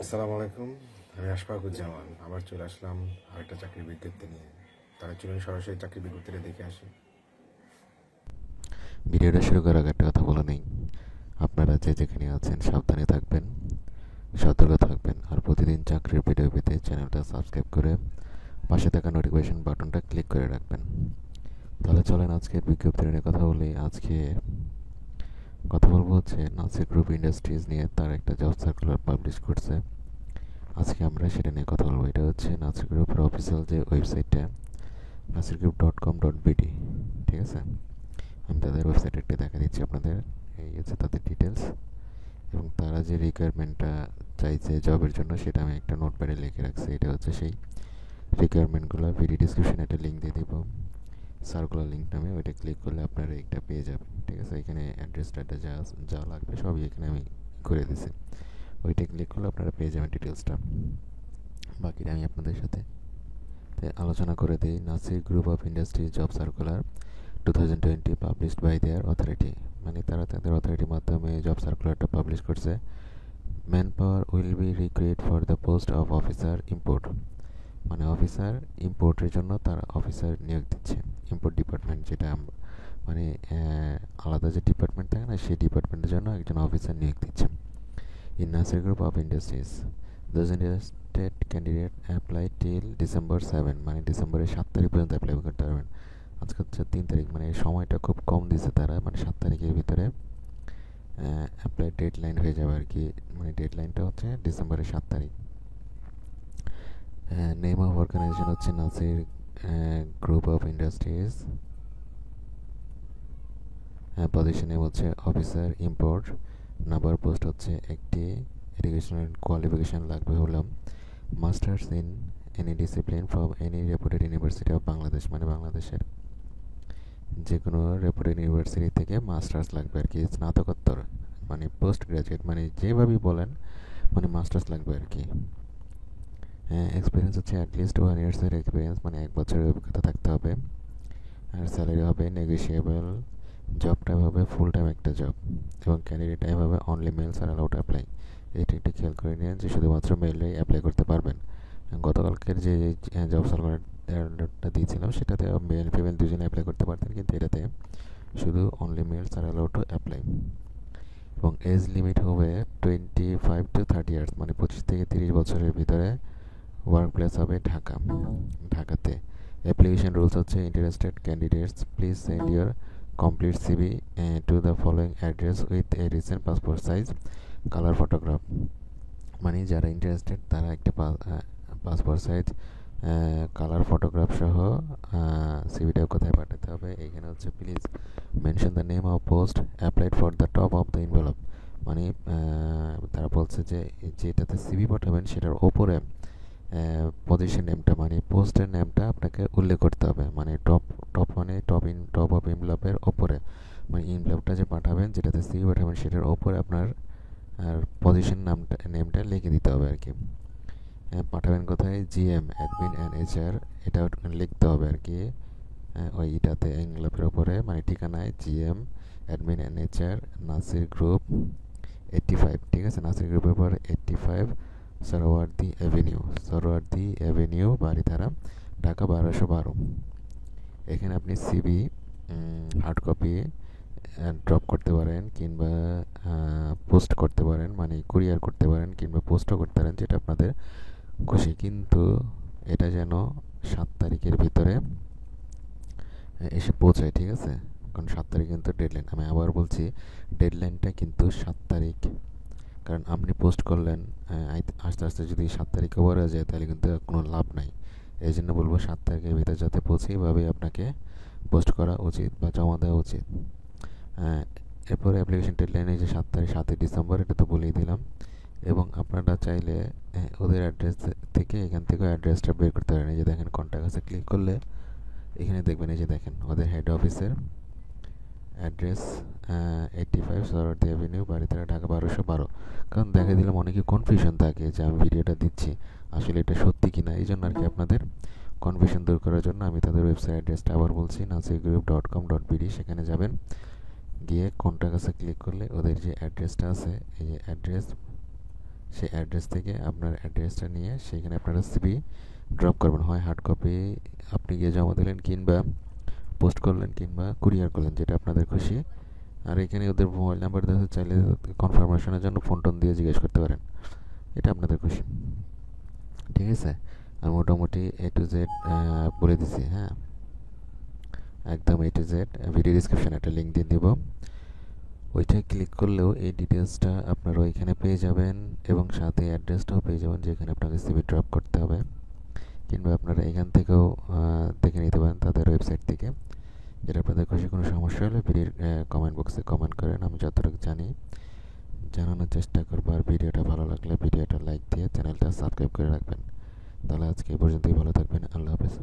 আসসালামু আলাইকুম। আমি আশফাকুজ্জামান আবার চলে আসলাম আরেকটা চাকরির বিজ্ঞপ্তি নিয়ে। তারা চলুন সরাসরি চাকরির বিজ্ঞপ্তিটা দেখে আসি। ভিডিওটা শুরু করার আগে একটা কথা বলে নেই। আপনারা যে যেখানে আছেন সাবধানে থাকবেন, সতর্ক থাকবেন, আর প্রতিদিন চাকরির ভিডিও পেতে চ্যানেলটা সাবস্ক্রাইব করে পাশে থাকা নোটিফিকেশন বাটনটা ক্লিক করে রাখবেন। তাহলে চলেন আজকের বিজ্ঞপ্তি নিয়ে কথা বলি। আজকে কথা বলবো হচ্ছে নাসির গ্রুপ ইন্ডাস্ট্রিজ নিয়ে তার একটা জব সার্কুলার পাবলিশ করছে। আজকে আমরা সেটা নিয়ে কথা বলবো। এটা হচ্ছে নাসির গ্রুপের অফিসিয়াল যে ওয়েবসাইটটা nasirgroup.com.bd, ঠিক আছে? আমি তাদের ওয়েবসাইটে একটা দেখা দিচ্ছি আপনাদের। এই হচ্ছে তাদের ডিটেলস এবং তারা যে রিকোয়ারমেন্টটা চাইছে জবের জন্য সেটা আমি একটা নোটপ্যাডে লিখে রাখছি। এটা হচ্ছে সেই রিকোয়ারমেন্টগুলো। ভিডিও ডিসক্রিপশনে একটা লিঙ্ক দিয়ে দিব, সার্কুলার লিঙ্ক নামে। ওইটা ক্লিক করলে আপনারা একটা পেয়ে যাবেন, ঠিক আছে? এখানে অ্যাড্রেসটা যা যা লাগবে সবই এখানে আমি করে দিছি। ওইটা ক্লিক করলে আপনারা পেয়ে যাবেন ডিটেলসটা। বাকিটা আমি আপনাদের সাথে আলোচনা করে দিই। Nasir group of industries job circular 2020 published by their authority, মানে তারা তাদের অথরিটির মাধ্যমে জব সার্কুলারটা পাবলিশ করছে। Man power will be recruit for the post of officer import, মানে অফিসার ইম্পোর্টের জন্য তারা অফিসার নিয়োগ দিচ্ছে। ইম্পোর্ট ডিপার্টমেন্ট যেটা মানে আলাদা যে ডিপার্টমেন্ট থাকে না, সেই ডিপার্টমেন্টের জন্য একজন অফিসার নিয়োগ দিচ্ছে। In Nasir group of industries those interested candidate apply till December 7, মানে ডিসেম্বরের 7 তারিখ পর্যন্ত অ্যাপ্লাই করতে পারবেন। আজকে হচ্ছে 3 তারিখ, মানে সময়টা খুব কম দিছে তারা, মানে 7 তারিখের ভিতরে অ্যাপ্লাই ডেডলাইন হয়ে যাবে আর কি। মানে ডেডলাইনটা হচ্ছে ডিসেম্বরের 7 তারিখ। নেম অফ অর্গানাইজেশন হচ্ছে Nasir group of industries. Position name হচ্ছে অফিসার ইম্পোর্ট। নাম্বার পোস্ট হচ্ছে একটি। এডুকেশনাল কোয়ালিফিকেশান লাগবে হলাম masters in any discipline from any রেপুটেড university of Bangladesh, মানে বাংলাদেশের যে কোনো রেপুটেড ইউনিভার্সিটি থেকে মাস্টার্স লাগবে আর কি, স্নাতকোত্তর মানে পোস্ট গ্রাজুয়েট, মানে যেভাবেই বলেন, মানে মাস্টার্স লাগবে আর কি। এক্সপিরিয়েন্স হচ্ছে অ্যাটলিস্ট 1 ইয়ার্সের এক্সপিরিয়েন্স, মানে 1 বছরের অভিজ্ঞতা থাকতে হবে। আর স্যালারি হবে নেগোশিয়েবল। জব টাইপ হবে ফুল টাইম একটা জব এবং ক্যান্ডিডেট টাইপ হবে only males are allowed apply. এটা একটু খেয়াল করে নিন যে শুধুমাত্র মেলরাই অ্যাপ্লাই করতে পারবেন। গতকালকের যে জব সার্কুলারটা দিয়েছিলাম সেটাতে মেল ফিমেল দুজনে অ্যাপ্লাই করতে পারতেন, কিন্তু এটাতে শুধু only males are allowed to apply. এবং এজ লিমিট হবে 25 to 30 ইয়ার্স, মানে 25 থেকে 30 বছরের ভিতরে। ওয়ার্ক প্লেস হবে ঢাকাতে। অ্যাপ্লিকেশন রুলস হচ্ছে interested candidates please send your complete CV to the following address with a recent passport size colour photograph, মানে যারা ইন্টারেস্টেড তারা একটা পাসপোর্ট সাইজ কালার ফটোগ্রাফ সহ সিভিটা কোথায় পাঠাতে হবে। এখানে হচ্ছে please mention the name of post applied for the top of the envelope, মানে তারা বলছে যে যেটাতে সিভি পাঠাবেন সেটার ওপরে পজিশন নেমটা, মানে পোস্টের নেমটা আপনাকে উল্লেখ করতে হবে, মানে টপ টপ মানে টপ অফ এনভেলপের ওপরে, মানে এনভেলপটা যে পাঠাবেন যেটাতে সিভি পাঠাবেন সেটার ওপরে আপনার আর পজিশন নেমটা লিখে দিতে হবে আর কি। পাঠাবেন কোথায়? জিএম অ্যাডমিন অ্যান্ড এইচআর, এটা লিখতে হবে আর কি। ওইটাতে এনভেলপের ওপরে, মানে ঠিকানায় GM admin and HR Nasir group 85, ঠিক আছে? নাসির গ্রুপের পর 85 সরোয়ার্দী অ্যাভিনিউ বারিধারা, ঢাকা 1212। এখানে আপনি সিবি হার্ড কপি ড্রপ করতে পারেন কিংবা পোস্ট করতে পারেন, মানে কুরিয়ার করতে পারেন কিংবা পোস্টও করতে পারেন, যেটা আপনাদের খুশি। কিন্তু এটা যেন 7 তারিখের ভিতরে এসে পৌঁছায়, ঠিক আছে? কারণ 7 তারিখ কিন্তু ডেডলাইন। আমি আবার বলছি, ডেডলাইনটা কিন্তু 7 তারিখ। কারণ আপনি পোস্ট করলেন আস্তে আস্তে যদি 7 তারিখ ওভার হয়ে যায় তাহলে কিন্তু কোনো লাভ নাই। এই জন্য বলবো 7 তারিখের ভিতরে যাতে পৌঁছে এভাবেই আপনাকে পোস্ট করা উচিত বা জমা দেওয়া উচিত। এরপরে অ্যাপ্লিকেশন ডেডলাইন এই যে 7 তারিখ, 7 ডিসেম্বর, এটা তো বলেই দিলাম। এবং আপনারা চাইলে ওদের অ্যাড্রেস থেকে এখান থেকে অ্যাড্রেসটা বের করতে পারেন। এই যে দেখেন কন্ট্যাক্ট আছে, ক্লিক করলে এখানে দেখবেন, এই যে দেখেন ওদের হেড অফিসের অ্যাড্রেস 85 সরোয়ার্দী অ্যাভিনিউ বারিধারা, ঢাকা 1212। কারণ দেখা দিলাম অনেকে কনফিউশন থাকে যে আমি ভিডিওটা দিচ্ছি আসলে এটা সত্যি কিনা, এই জন্য আর কি আপনাদের কনফিউশন দূর করার জন্য আমি তাদের ওয়েবসাইট অ্যাড্রেসটা আবার বলছি, nasirgroup.com.bd। সেখানে যাবেন, গিয়ে কন্ট্যাক্ট আছে ক্লিক করলে ওদের যে অ্যাড্রেসটা আছে, এই যে অ্যাড্রেস সেই অ্যাড্রেস থেকে আপনার অ্যাড্রেসটা নিয়ে সেইখানে আপনারা সিভি ড্রপ করবেন। হয় হার্ড কপি আপনি গিয়ে জমা দিলেন, কিংবা পোস্ট করলেন, কিংবা কুরিয়ার করলেন, যেটা আপনাদের খুশি। আর এখানে ওদের মোবাইল নাম্বার দেওয়া, চাইলে কনফার্মেশনের জন্য ফোন টোন দিয়ে জিজ্ঞেস করতে পারেন, এটা আপনাদের খুশি। ঠিক আছে, আর মোটামুটি A to Z বলে দিছি। হ্যাঁ, একদম A to Z। ভিডিও ডিসক্রিপশানে একটা লিঙ্ক দিয়ে দিব, ওইটায় ক্লিক করলেও এই ডিটেলসটা আপনারা ওইখানে পেয়ে যাবেন, এবং সাথে অ্যাড্রেসটাও পেয়ে যাবেন যেখানে আপনাকে সিভি ড্রপ করতে হবে। কিংবা আপনারা এখান থেকেও দেখে নিতে পারেন তাদের ওয়েবসাইট থেকে। যেটা আপনাদের খুশি। কোনো সমস্যা হলে ভিডিওর কমেন্ট বক্সে কমেন্ট করেন, আমি যতটুকু জানি জানানোর চেষ্টা করবো। আর ভিডিওটা ভালো লাগলে ভিডিওটা লাইক দিয়ে চ্যানেলটা সাবস্ক্রাইব করে রাখবেন। তাহলে আজকে এই পর্যন্তই, ভালো থাকবেন, আল্লাহ হাফেজ।